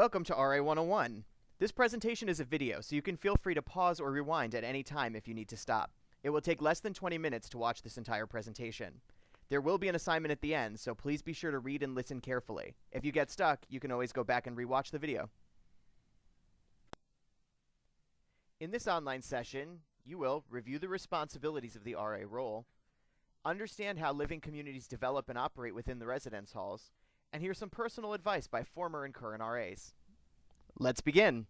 Welcome to RA 101. This presentation is a video, so you can feel free to pause or rewind at any time if you need to stop. It will take less than 20 minutes to watch this entire presentation. There will be an assignment at the end, so please be sure to read and listen carefully. If you get stuck, you can always go back and rewatch the video. In this online session, you will review the responsibilities of the RA role, understand how living communities develop and operate within the residence halls, and hear some personal advice by former and current RAs. Let's begin.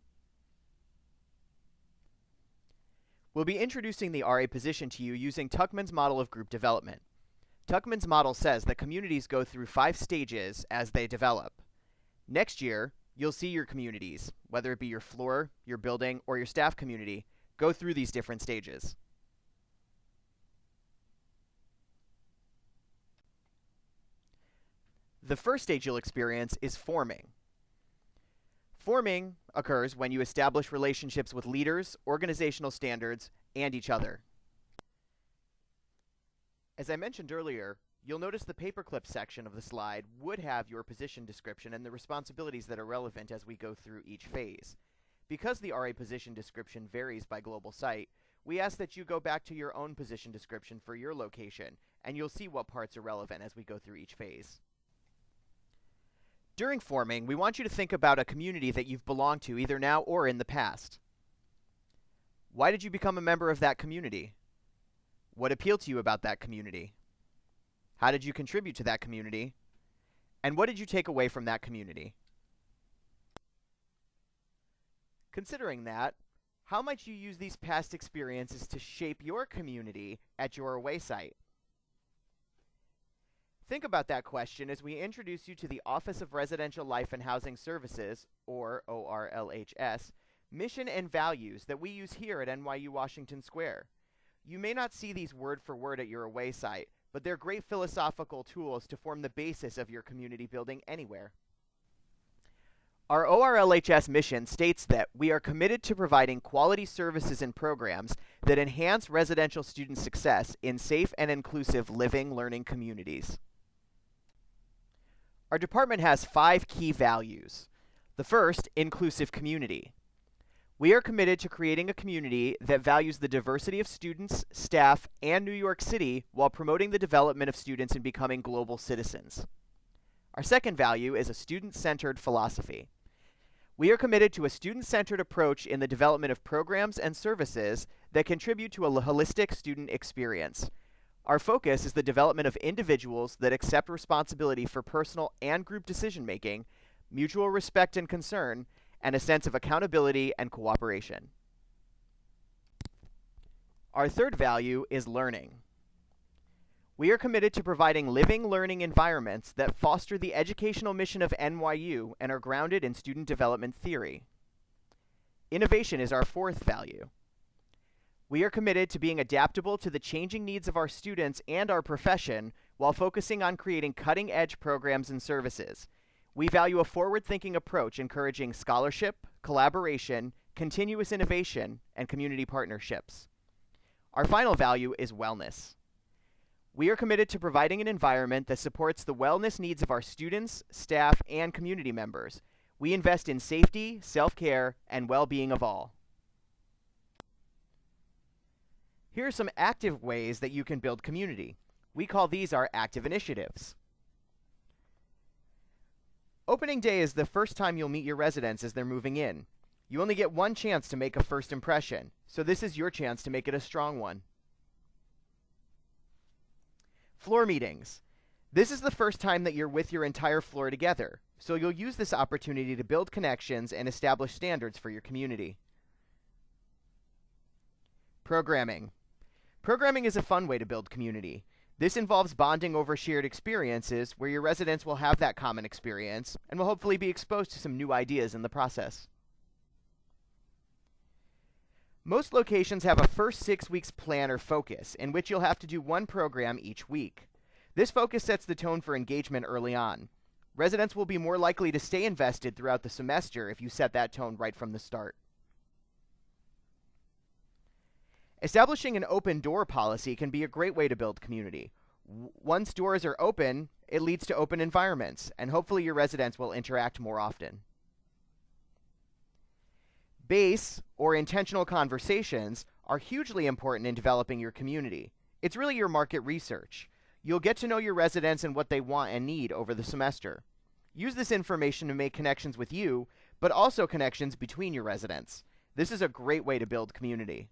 We'll be introducing the RA position to you using Tuckman's model of group development. Tuckman's model says that communities go through 5 stages as they develop. Next year, you'll see your communities, whether it be your floor, your building, or your staff community, go through these different stages. The first stage you'll experience is forming. Forming occurs when you establish relationships with leaders, organizational standards, and each other. As I mentioned earlier, you'll notice the paperclip section of the slide would have your position description and the responsibilities that are relevant as we go through each phase. Because the RA position description varies by global site, we ask that you go back to your own position description for your location, and you'll see what parts are relevant as we go through each phase. During forming, we want you to think about a community that you've belonged to either now or in the past. Why did you become a member of that community? What appealed to you about that community? How did you contribute to that community? And what did you take away from that community? Considering that, how might you use these past experiences to shape your community at your away site? Think about that question as we introduce you to the Office of Residential Life and Housing Services, or ORLHS, mission and values that we use here at NYU Washington Square. You may not see these word for word at your away site, but they're great philosophical tools to form the basis of your community building anywhere. Our ORLHS mission states that we are committed to providing quality services and programs that enhance residential student success in safe and inclusive living, learning communities. Our department has 5 key values. The first, inclusive community. We are committed to creating a community that values the diversity of students, staff, and New York City while promoting the development of students in becoming global citizens. Our second value is a student-centered philosophy. We are committed to a student-centered approach in the development of programs and services that contribute to a holistic student experience. Our focus is the development of individuals that accept responsibility for personal and group decision-making, mutual respect and concern, and a sense of accountability and cooperation. Our third value is learning. We are committed to providing living, learning environments that foster the educational mission of NYU and are grounded in student development theory. Innovation is our fourth value. We are committed to being adaptable to the changing needs of our students and our profession while focusing on creating cutting-edge programs and services. We value a forward-thinking approach encouraging scholarship, collaboration, continuous innovation, and community partnerships. Our final value is wellness. We are committed to providing an environment that supports the wellness needs of our students, staff, and community members. We invest in safety, self-care, and well-being of all. Here are some active ways that you can build community. We call these our active initiatives. Opening day is the first time you'll meet your residents as they're moving in. You only get one chance to make a first impression, so this is your chance to make it a strong one. Floor meetings. This is the first time that you're with your entire floor together, so you'll use this opportunity to build connections and establish standards for your community. Programming. Programming is a fun way to build community. This involves bonding over shared experiences where your residents will have that common experience and will hopefully be exposed to some new ideas in the process. Most locations have a first 6 weeks plan or focus in which you'll have to do one program each week. This focus sets the tone for engagement early on. Residents will be more likely to stay invested throughout the semester if you set that tone right from the start. Establishing an open door policy can be a great way to build community. Once doors are open, it leads to open environments, and hopefully your residents will interact more often. Base, or intentional conversations, are hugely important in developing your community. It's really your market research. You'll get to know your residents and what they want and need over the semester. Use this information to make connections with you, but also connections between your residents. This is a great way to build community.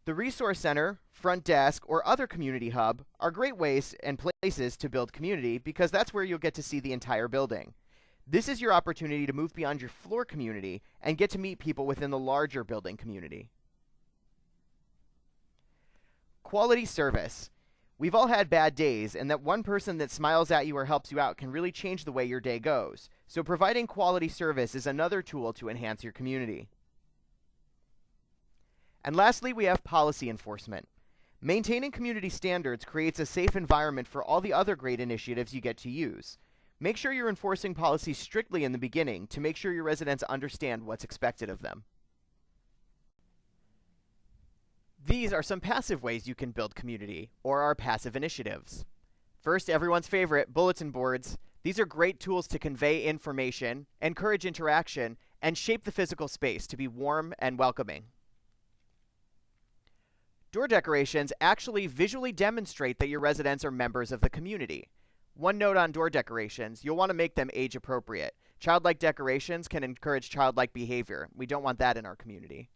The Resource Center, Front Desk, or other community hub are great ways and places to build community because that's where you'll get to see the entire building. This is your opportunity to move beyond your floor community and get to meet people within the larger building community. Quality service. We've all had bad days, and that one person that smiles at you or helps you out can really change the way your day goes. So providing quality service is another tool to enhance your community. And lastly, we have policy enforcement. Maintaining community standards creates a safe environment for all the other great initiatives you get to use. Make sure you're enforcing policies strictly in the beginning to make sure your residents understand what's expected of them. These are some passive ways you can build community, or our passive initiatives. First, everyone's favorite, bulletin boards. These are great tools to convey information, encourage interaction, and shape the physical space to be warm and welcoming. Door decorations actually visually demonstrate that your residents are members of the community. One note on door decorations, you'll want to make them age appropriate. Childlike decorations can encourage childlike behavior. We don't want that in our community.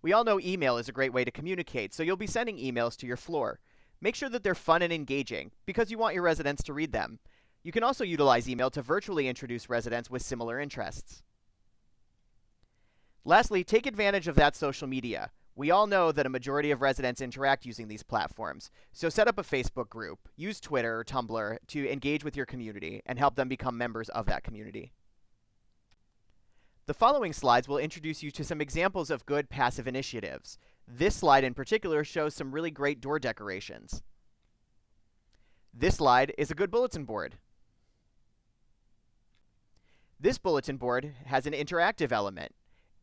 We all know email is a great way to communicate, so you'll be sending emails to your floor. Make sure that they're fun and engaging, because you want your residents to read them. You can also utilize email to virtually introduce residents with similar interests. Lastly, take advantage of that social media. We all know that a majority of residents interact using these platforms, so set up a Facebook group, use Twitter or Tumblr to engage with your community and help them become members of that community. The following slides will introduce you to some examples of good passive initiatives. This slide in particular shows some really great door decorations. This slide is a good bulletin board. This bulletin board has an interactive element.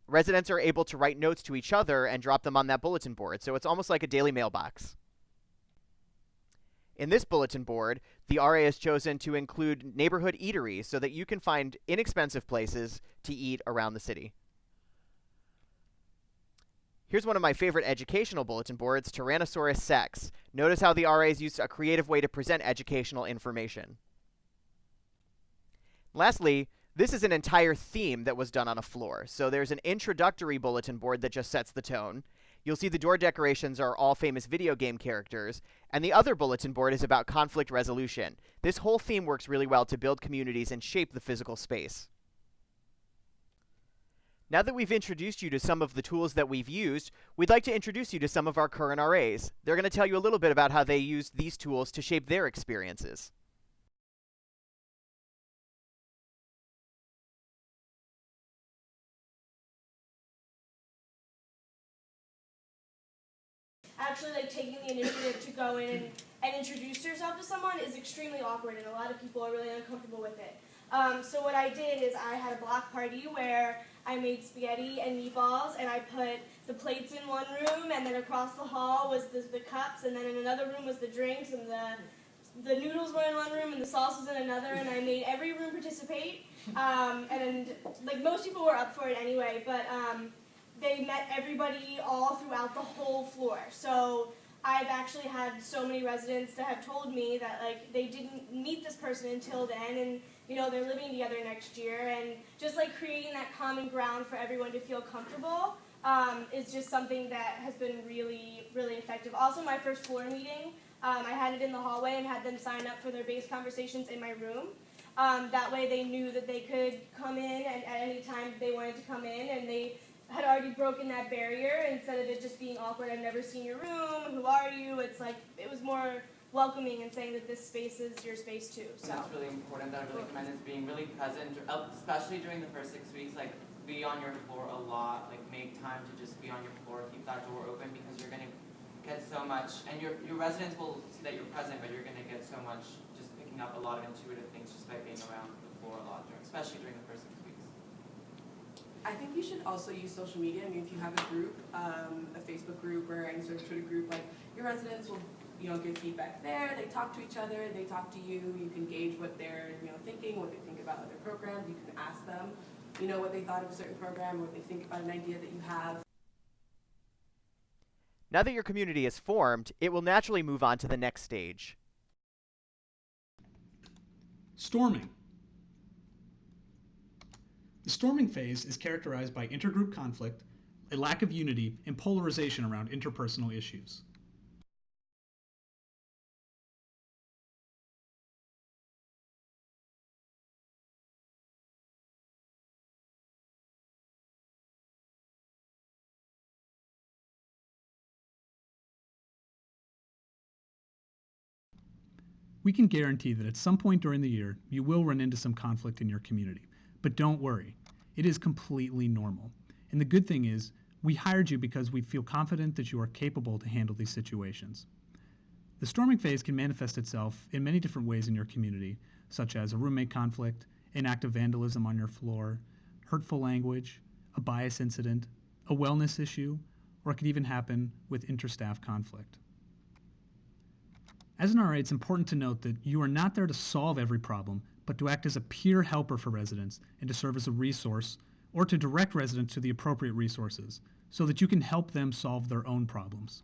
Residents are able to write notes to each other and drop them on that bulletin board, so it's almost like a daily mailbox. In this bulletin board, the RA has chosen to include neighborhood eateries so that you can find inexpensive places to eat around the city. Here's one of my favorite educational bulletin boards, Tyrannosaurus Sex. Notice how the RAs used a creative way to present educational information. Lastly, this is an entire theme that was done on a floor. So there's an introductory bulletin board that just sets the tone. You'll see the door decorations are all famous video game characters, and the other bulletin board is about conflict resolution. This whole theme works really well to build communities and shape the physical space. Now that we've introduced you to some of the tools that we've used, we'd like to introduce you to some of our current RAs. They're going to tell you a little bit about how they used these tools to shape their experiences. Actually, like, taking the initiative to go in and introduce yourself to someone is extremely awkward, and a lot of people are really uncomfortable with it. So what I did is I had a block party where I made spaghetti and meatballs, and I put the plates in one room, and then across the hall was the cups, and then in another room was the drinks, and the noodles were in one room, and the sauce was in another, and I made every room participate. And like, most people were up for it anyway, but they met everybody all throughout the whole floor. So I've actually had so many residents that have told me that, like, they didn't meet this person until then, and they're living together next year, and just like creating that common ground for everyone to feel comfortable is just something that has been really, really effective. Also, my first floor meeting, I had it in the hallway and had them sign up for their base conversations in my room. That way they knew that they could come in and at any time they wanted to come in, and they had already broken that barrier. Instead of it just being awkward, I've never seen your room, who are you? It's like, it was more welcoming and saying that this space is your space too. So that's really important. That I really commend is being really present, especially during the first 6 weeks. Like, be on your floor a lot. Like, make time to just be on your floor. Keep that door open, because you're gonna get so much, and your residents will see that you're present, but you're gonna get so much just picking up a lot of intuitive things just by being around the floor a lot, especially during the first 6 weeks. I think you should also use social media. I mean, if you have a group, a Facebook group or any sort of Twitter group, like your residents will, give feedback there. They talk to each other. They talk to you. You can gauge what they're, thinking, what they think about other programs. You can ask them, what they thought of a certain program, what they think about an idea that you have. Now that your community is formed, it will naturally move on to the next stage. Storming. The storming phase is characterized by intergroup conflict, a lack of unity, and polarization around interpersonal issues. We can guarantee that at some point during the year, you will run into some conflict in your community. But don't worry, it is completely normal. And the good thing is, we hired you because we feel confident that you are capable to handle these situations. The storming phase can manifest itself in many different ways in your community, such as a roommate conflict, an act of vandalism on your floor, hurtful language, a bias incident, a wellness issue, or it could even happen with interstaff conflict. As an RA, it's important to note that you are not there to solve every problem, but to act as a peer helper for residents and to serve as a resource or to direct residents to the appropriate resources so that you can help them solve their own problems.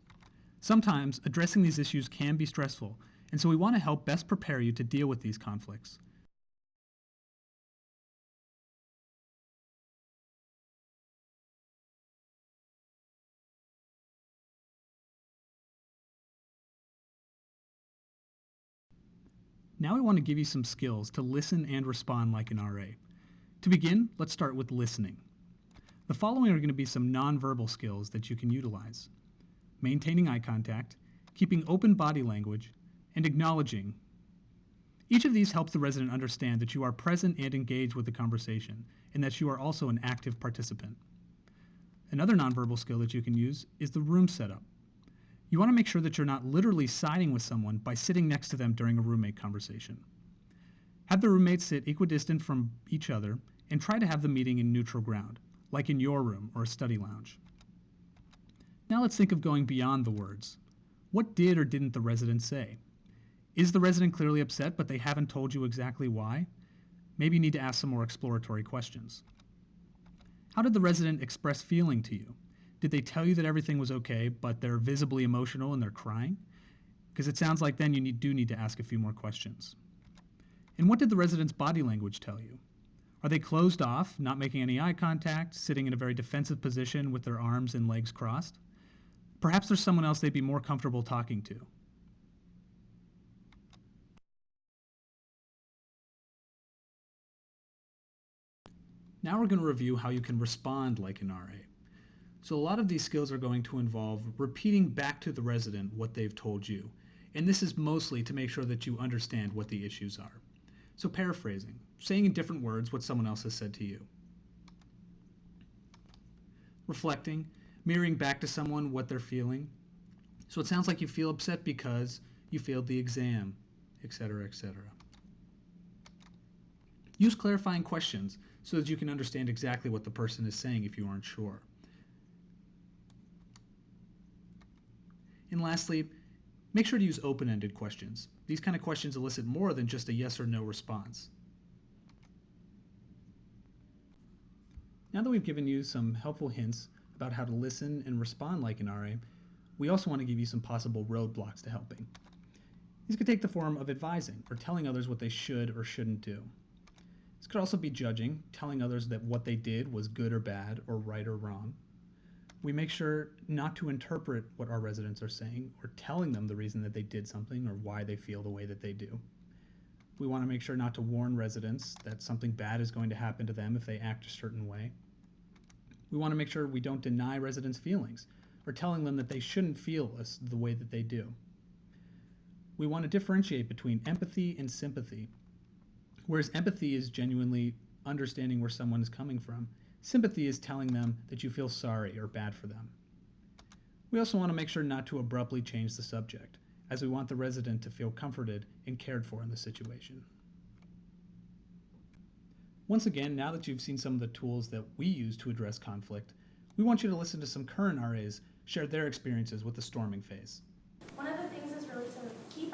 Sometimes addressing these issues can be stressful, and so we want to help best prepare you to deal with these conflicts. Now I want to give you some skills to listen and respond like an RA. To begin, let's start with listening. The following are going to be some nonverbal skills that you can utilize: maintaining eye contact, keeping open body language, and acknowledging. Each of these helps the resident understand that you are present and engaged with the conversation, and that you are also an active participant. Another nonverbal skill that you can use is the room setup. You want to make sure that you're not literally siding with someone by sitting next to them during a roommate conversation. Have the roommates sit equidistant from each other and try to have the meeting in neutral ground, like in your room or a study lounge. Now let's think of going beyond the words. What did or didn't the resident say? Is the resident clearly upset but they haven't told you exactly why? Maybe you need to ask some more exploratory questions. How did the resident express feeling to you? Did they tell you that everything was okay, but they're visibly emotional and they're crying? Because it sounds like then you do need to ask a few more questions. And what did the resident's body language tell you? Are they closed off, not making any eye contact, sitting in a very defensive position with their arms and legs crossed? Perhaps there's someone else they'd be more comfortable talking to. Now we're going to review how you can respond like an RA. So a lot of these skills are going to involve repeating back to the resident what they've told you. And this is mostly to make sure that you understand what the issues are. So paraphrasing, saying in different words what someone else has said to you. Reflecting, mirroring back to someone what they're feeling. So it sounds like you feel upset because you failed the exam, etc., etc. Use clarifying questions so that you can understand exactly what the person is saying if you aren't sure. And lastly, make sure to use open-ended questions. These kind of questions elicit more than just a yes or no response. Now that we've given you some helpful hints about how to listen and respond like an RA, we also want to give you some possible roadblocks to helping. These could take the form of advising or telling others what they should or shouldn't do. This could also be judging, telling others that what they did was good or bad or right or wrong. We make sure not to interpret what our residents are saying or telling them the reason that they did something or why they feel the way that they do. We want to make sure not to warn residents that something bad is going to happen to them if they act a certain way. We want to make sure we don't deny residents' feelings or telling them that they shouldn't feel the way that they do. We want to differentiate between empathy and sympathy. Whereas empathy is genuinely understanding where someone is coming from, sympathy is telling them that you feel sorry or bad for them. We also want to make sure not to abruptly change the subject, as we want the resident to feel comforted and cared for in the situation. Once again, now that you've seen some of the tools that we use to address conflict, we want you to listen to some current RAs share their experiences with the storming phase. One of the things is really to keep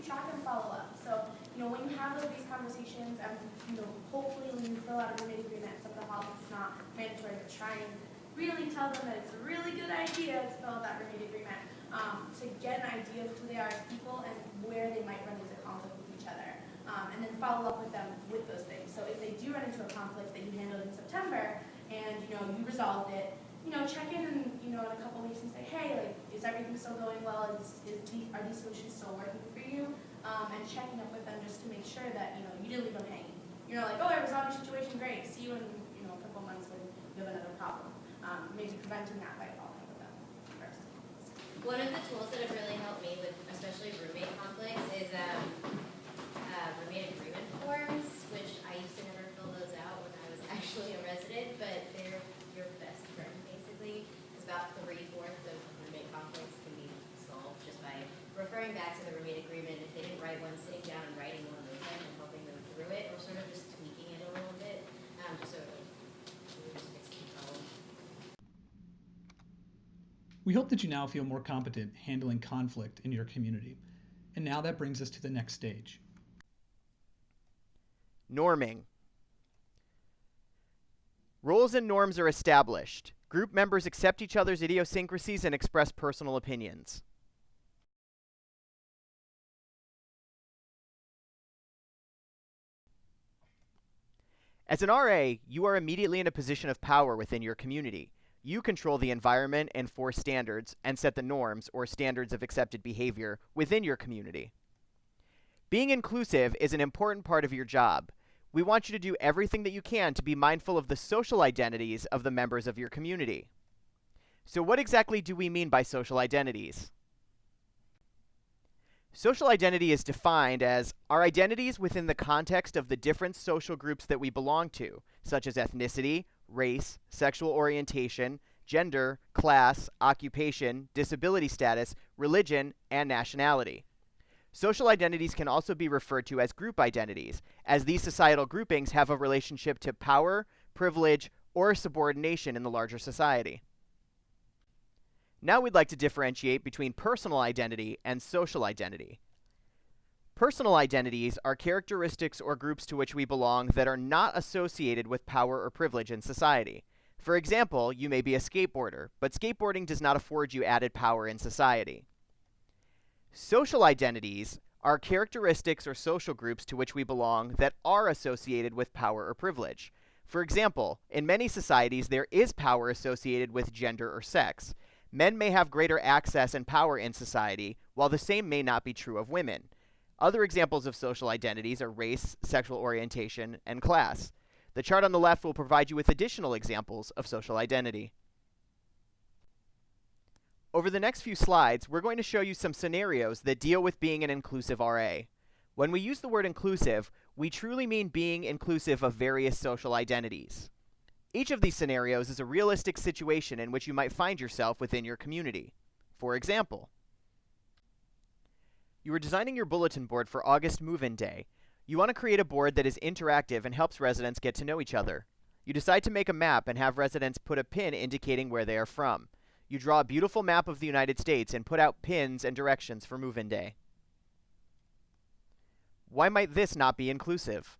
track and follow up. So, when you have these conversations, and hopefully when you fill out a roommate agreement, some of the hall it's not mandatory, but try and really tell them that it's a really good idea to fill out that roommate agreement to get an idea of who they are as people and where they might run into conflict with each other, and then follow up with them with those things. So if they do run into a conflict that you handled in September and you resolved it, check in in a couple weeks and say, hey, is everything still going well? Are these solutions still working for you? And checking up with them just to make sure that you didn't leave them hanging. You're not like, oh, I resolved your situation, great. See you in a couple months when you have another problem. Maybe preventing that by following up with them first. One of the tools that have really helped me with especially roommate conflicts is roommate agreement forms, which I used to never fill those out when I was actually a resident, but they're your best friend basically. It's about 3/4 of roommate conflicts can be solved just by referring back to the roommate agreement. If they didn't write one, sitting down and writing one with them and helping them through it, or sort of just tweaking it a little bit, just so it really just fixes the problem. We hope that you now feel more competent handling conflict in your community. And now that brings us to the next stage. Norming. Roles and norms are established. Group members accept each other's idiosyncrasies and express personal opinions. As an RA, you are immediately in a position of power within your community. You control the environment, enforce standards, and set the norms or standards of accepted behavior within your community. Being inclusive is an important part of your job. We want you to do everything that you can to be mindful of the social identities of the members of your community. So what exactly do we mean by social identities? Social identity is defined as our identities within the context of the different social groups that we belong to, such as ethnicity, race, sexual orientation, gender, class, occupation, disability status, religion, and nationality. Social identities can also be referred to as group identities, as these societal groupings have a relationship to power, privilege, or subordination in the larger society. Now we'd like to differentiate between personal identity and social identity. Personal identities are characteristics or groups to which we belong that are not associated with power or privilege in society. For example, you may be a skateboarder, but skateboarding does not afford you added power in society. Social identities are characteristics or social groups to which we belong that are associated with power or privilege. For example, in many societies there is power associated with gender or sex. Men may have greater access and power in society, while the same may not be true of women. Other examples of social identities are race, sexual orientation, and class. The chart on the left will provide you with additional examples of social identity. Over the next few slides, we're going to show you some scenarios that deal with being an inclusive RA. When we use the word inclusive, we truly mean being inclusive of various social identities. Each of these scenarios is a realistic situation in which you might find yourself within your community. For example, you are designing your bulletin board for August Move-In Day. You want to create a board that is interactive and helps residents get to know each other. You decide to make a map and have residents put a pin indicating where they are from. You draw a beautiful map of the United States and put out pins and directions for Move-In Day. Why might this not be inclusive?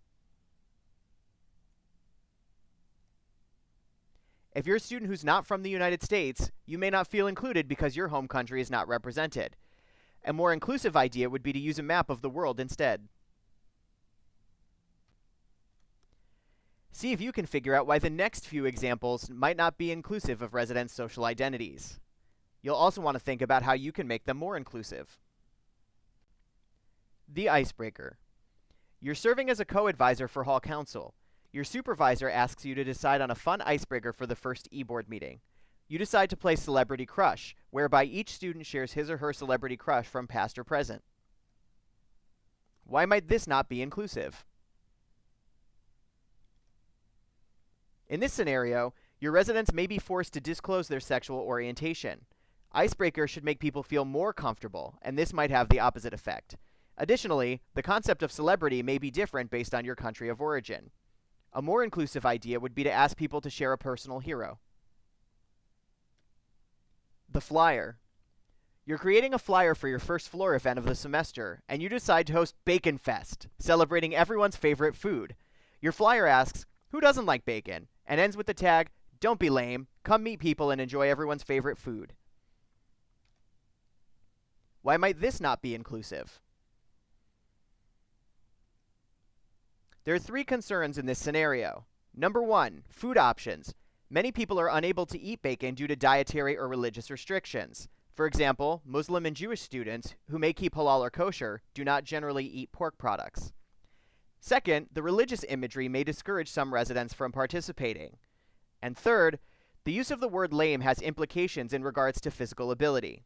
If you're a student who's not from the United States, you may not feel included because your home country is not represented. A more inclusive idea would be to use a map of the world instead. See if you can figure out why the next few examples might not be inclusive of residents' social identities. You'll also want to think about how you can make them more inclusive. The icebreaker. You're serving as a co-advisor for Hall Council. Your supervisor asks you to decide on a fun icebreaker for the first e-board meeting. You decide to play Celebrity Crush, whereby each student shares his or her celebrity crush from past or present. Why might this not be inclusive? In this scenario, your residents may be forced to disclose their sexual orientation. Icebreakers should make people feel more comfortable, and this might have the opposite effect. Additionally, the concept of celebrity may be different based on your country of origin. A more inclusive idea would be to ask people to share a personal hero. The flyer. You're creating a flyer for your first floor event of the semester, and you decide to host Bacon Fest, celebrating everyone's favorite food. Your flyer asks, "Who doesn't like bacon?" and ends with the tag, "Don't be lame, come meet people and enjoy everyone's favorite food." Why might this not be inclusive? There are three concerns in this scenario. Number one, food options. Many people are unable to eat bacon due to dietary or religious restrictions. For example, Muslim and Jewish students, who may keep halal or kosher, do not generally eat pork products. Second, the religious imagery may discourage some residents from participating. And third, the use of the word lame has implications in regards to physical ability.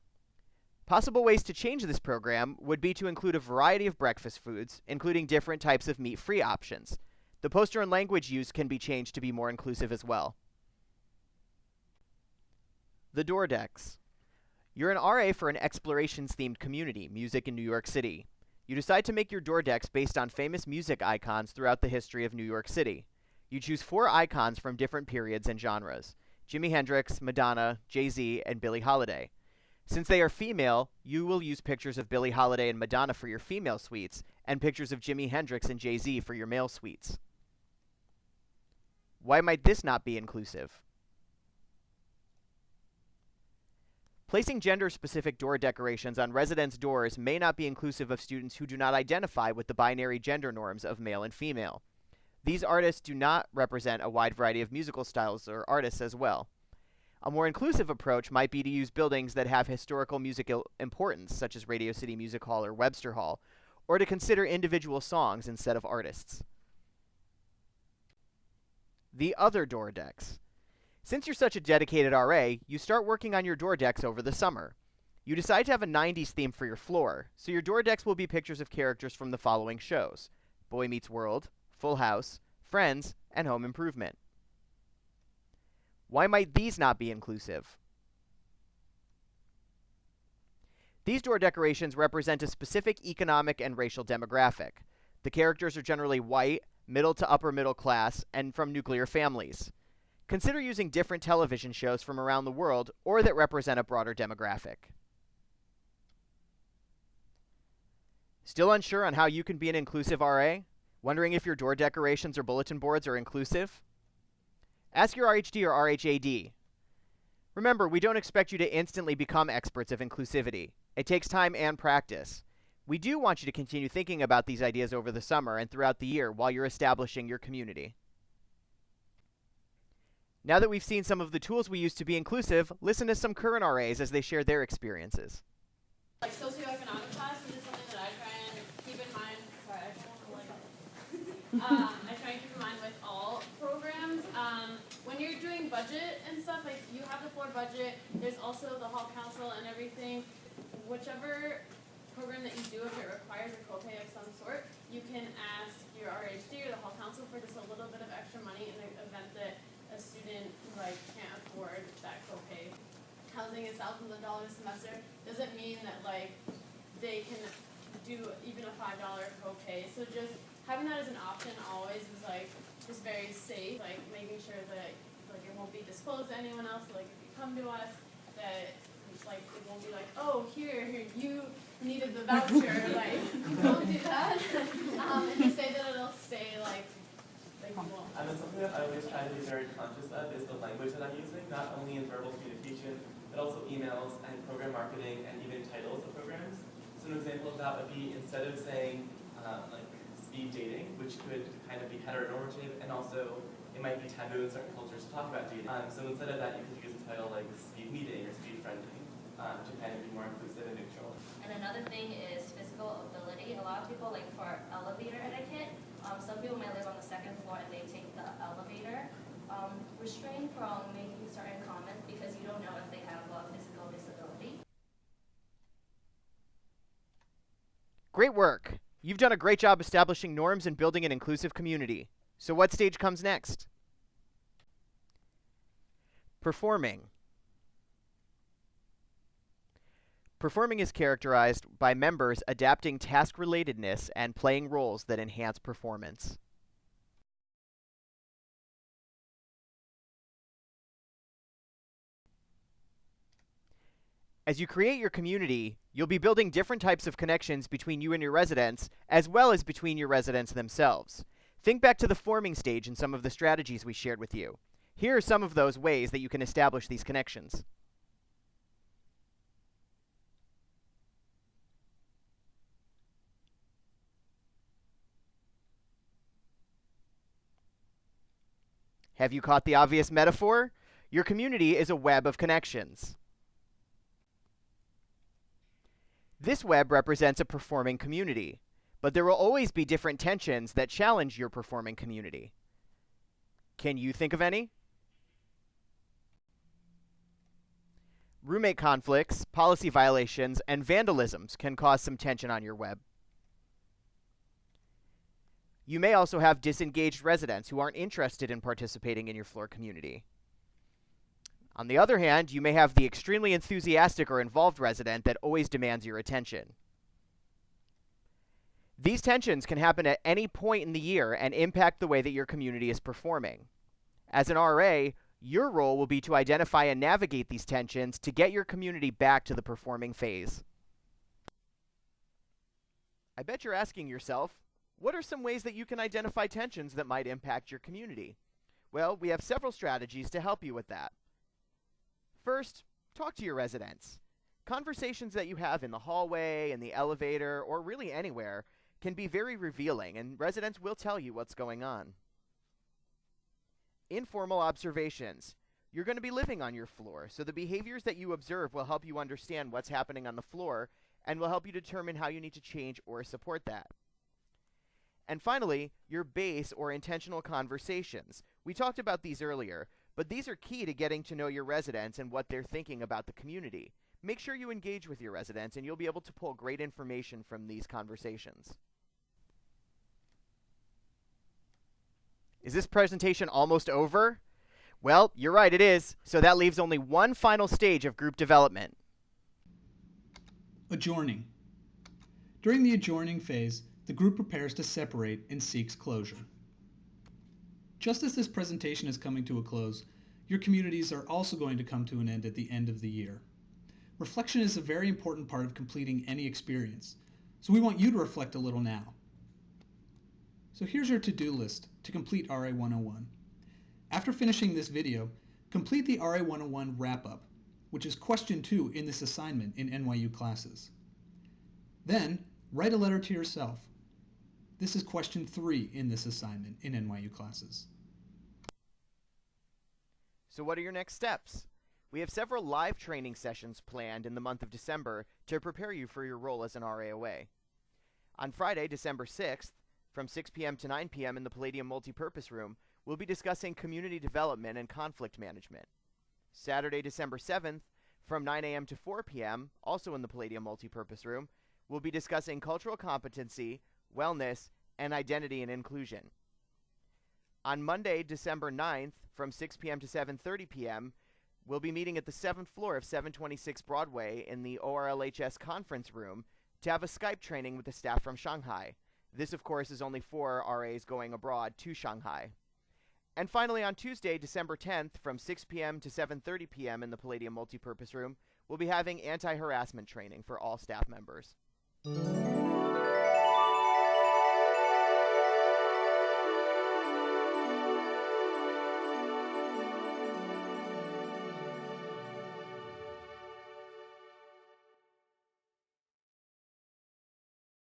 Possible ways to change this program would be to include a variety of breakfast foods, including different types of meat-free options. The poster and language used can be changed to be more inclusive as well. The door decks. You're an RA for an explorations-themed community, music in New York City. You decide to make your door decks based on famous music icons throughout the history of New York City. You choose 4 icons from different periods and genres: Jimi Hendrix, Madonna, Jay-Z, and Billie Holiday. Since they are female, you will use pictures of Billie Holiday and Madonna for your female suites, and pictures of Jimi Hendrix and Jay-Z for your male suites. Why might this not be inclusive? Placing gender-specific door decorations on residents' doors may not be inclusive of students who do not identify with the binary gender norms of male and female. These artists do not represent a wide variety of musical styles or artists as well. A more inclusive approach might be to use buildings that have historical musical importance, such as Radio City Music Hall or Webster Hall, or to consider individual songs instead of artists. The other door decks. Since you're such a dedicated RA, you start working on your door decks over the summer. You decide to have a 90s theme for your floor, so your door decks will be pictures of characters from the following shows: Boy Meets World, Full House, Friends, and Home Improvement. Why might these not be inclusive? These door decorations represent a specific economic and racial demographic. The characters are generally white, middle to upper middle class, and from nuclear families. Consider using different television shows from around the world or that represent a broader demographic. Still unsure on how you can be an inclusive RA? Wondering if your door decorations or bulletin boards are inclusive? Ask your RHD or RHAD. Remember, we don't expect you to instantly become experts of inclusivity. It takes time and practice. We do want you to continue thinking about these ideas over the summer and throughout the year while you're establishing your community. Now that we've seen some of the tools we use to be inclusive, listen to some current RAs as they share their experiences. Like socioeconomic class, this is something that I try and keep in mind. Sorry, I don't want to I try and keep in mind with all programs. When you're doing budget and stuff, like you have the floor budget, there's also the hall council and everything. Whichever program that you do, if it requires a copay of some sort, you can ask your RHD or the hall council for just a little bit of extra money in the event that a student can't afford that copay. Housing is thousands of dollars a semester. Doesn't mean that they can do even a $5 copay. So just having that as an option always is just very safe. Making sure that it won't be disclosed to anyone else. So, if you come to us, that it won't be oh here you needed the voucher. Don't do that. And to say that it'll stay And then something that I always try to be very conscious of is the language that I'm using, not only in verbal communication, but also emails and program marketing and even titles of programs. So an example of that would be, instead of saying speed dating, which could kind of be heteronormative, and also it might be taboo in certain cultures to talk about dating. So instead of that, you could use a title like speed meeting or speed friendly to kind of be more inclusive and neutral. And another thing is physical ability. A lot of people, for elevator etiquette, some people may live on the second floor and they take the elevator. Restrain from making certain comments because you don't know if they have a physical disability. Great work! You've done a great job establishing norms and building an inclusive community. So what stage comes next? Performing. Performing is characterized by members adapting task relatedness and playing roles that enhance performance. As you create your community, you'll be building different types of connections between you and your residents, as well as between your residents themselves. Think back to the forming stage and some of the strategies we shared with you. Here are some of those ways that you can establish these connections. Have you caught the obvious metaphor? Your community is a web of connections. This web represents a performing community, but there will always be different tensions that challenge your performing community. Can you think of any? Roommate conflicts, policy violations, and vandalisms can cause some tension on your web. You may also have disengaged residents who aren't interested in participating in your floor community. On the other hand, you may have the extremely enthusiastic or involved resident that always demands your attention. These tensions can happen at any point in the year and impact the way that your community is performing. As an RA, your role will be to identify and navigate these tensions to get your community back to the performing phase. I bet you're asking yourself, what are some ways that you can identify tensions that might impact your community? Well, we have several strategies to help you with that. First, talk to your residents. Conversations that you have in the hallway, in the elevator, or really anywhere can be very revealing, and residents will tell you what's going on. Informal observations. You're going to be living on your floor, so the behaviors that you observe will help you understand what's happening on the floor and will help you determine how you need to change or support that. And finally, your base or intentional conversations. We talked about these earlier, but these are key to getting to know your residents and what they're thinking about the community. Make sure you engage with your residents and you'll be able to pull great information from these conversations. Is this presentation almost over? Well, you're right, it is. So that leaves only one final stage of group development. Adjourning. During the adjourning phase, the group prepares to separate and seeks closure. Just as this presentation is coming to a close, your communities are also going to come to an end at the end of the year. Reflection is a very important part of completing any experience, so we want you to reflect a little now. So here's your to-do list to complete RA 101. After finishing this video, complete the RA 101 wrap-up, which is question 2 in this assignment in NYU classes. Then, write a letter to yourself. This is question 3 in this assignment in NYU classes. So what are your next steps? We have several live training sessions planned in the month of December to prepare you for your role as an RAOA. On Friday, December 6th, from 6 p.m. to 9 p.m. in the Palladium Multipurpose Room, we'll be discussing community development and conflict management. Saturday, December 7th, from 9 a.m. to 4 p.m., also in the Palladium Multipurpose Room, we'll be discussing cultural competency, wellness, and identity and inclusion. On Monday, December 9th, from 6 p.m. to 7:30 p.m., we'll be meeting at the 7th floor of 726 Broadway in the ORLHS conference room to have a Skype training with the staff from Shanghai. This, of course, is only for RAs going abroad to Shanghai. And finally, on Tuesday, December 10th, from 6 p.m. to 7:30 p.m. in the Palladium Multipurpose Room, we'll be having anti-harassment training for all staff members.